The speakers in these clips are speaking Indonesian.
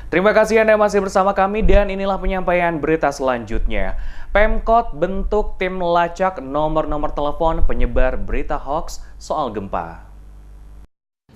Terima kasih Anda masih bersama kami dan inilah penyampaian berita selanjutnya. Pemkot bentuk tim melacak nomor-nomor telepon penyebar berita hoaks soal gempa.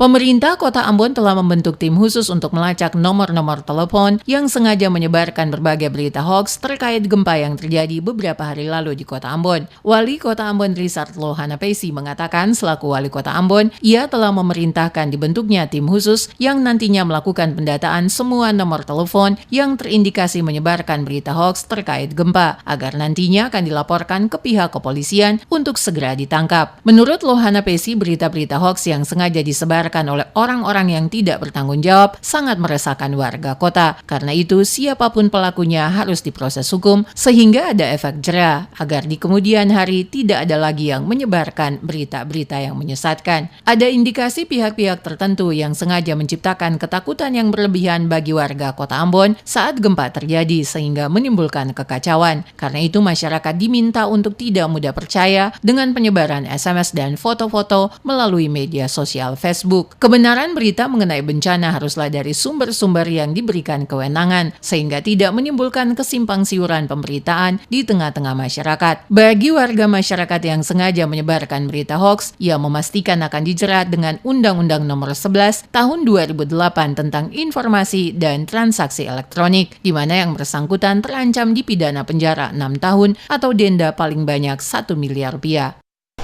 Pemerintah Kota Ambon telah membentuk tim khusus untuk melacak nomor-nomor telepon yang sengaja menyebarkan berbagai berita hoaks terkait gempa yang terjadi beberapa hari lalu di Kota Ambon. Wali Kota Ambon Rizard Lohanapesi mengatakan selaku Wali Kota Ambon, ia telah memerintahkan dibentuknya tim khusus yang nantinya melakukan pendataan semua nomor telepon yang terindikasi menyebarkan berita hoaks terkait gempa, agar nantinya akan dilaporkan ke pihak kepolisian untuk segera ditangkap. Menurut Lohanapesi, berita-berita hoaks yang sengaja disebarkan oleh orang-orang yang tidak bertanggung jawab sangat meresahkan warga kota. Karena itu, siapapun pelakunya harus diproses hukum sehingga ada efek jera agar di kemudian hari tidak ada lagi yang menyebarkan berita-berita yang menyesatkan. Ada indikasi pihak-pihak tertentu yang sengaja menciptakan ketakutan yang berlebihan bagi warga Kota Ambon saat gempa terjadi sehingga menimbulkan kekacauan. Karena itu, masyarakat diminta untuk tidak mudah percaya dengan penyebaran SMS dan foto-foto melalui media sosial Facebook. Kebenaran berita mengenai bencana haruslah dari sumber-sumber yang diberikan kewenangan, sehingga tidak menimbulkan kesimpang siuran pemberitaan di tengah-tengah masyarakat. Bagi warga masyarakat yang sengaja menyebarkan berita hoaks, ia memastikan akan dijerat dengan Undang-Undang Nomor 11 Tahun 2008 tentang Informasi dan Transaksi Elektronik, di mana yang bersangkutan terancam dipidana penjara 6 tahun atau denda paling banyak 1 miliar rupiah.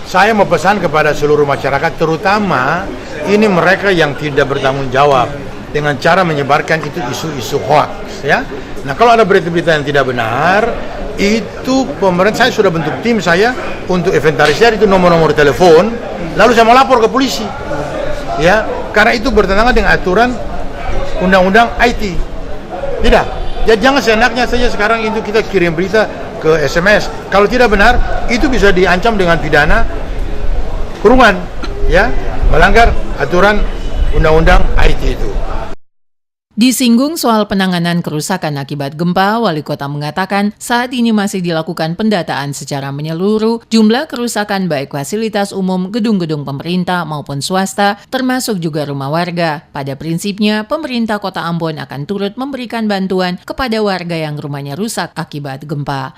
Saya mau pesan kepada seluruh masyarakat, terutama ini mereka yang tidak bertanggung jawab dengan cara menyebarkan itu isu-isu hoax, ya. Nah, kalau ada berita-berita yang tidak benar, itu pemerintah, saya sudah bentuk tim saya untuk inventarisir itu nomor-nomor telepon, lalu saya mau lapor ke polisi, ya, karena itu bertentangan dengan aturan Undang-Undang IT. Tidak, ya jangan seenaknya saja sekarang itu kita kirim berita ke SMS. Kalau tidak benar, itu bisa diancam dengan pidana kurungan, ya, melanggar aturan Undang-Undang IT itu. Disinggung soal penanganan kerusakan akibat gempa, Wali Kota mengatakan saat ini masih dilakukan pendataan secara menyeluruh jumlah kerusakan baik fasilitas umum, gedung-gedung pemerintah maupun swasta, termasuk juga rumah warga. Pada prinsipnya, pemerintah Kota Ambon akan turut memberikan bantuan kepada warga yang rumahnya rusak akibat gempa.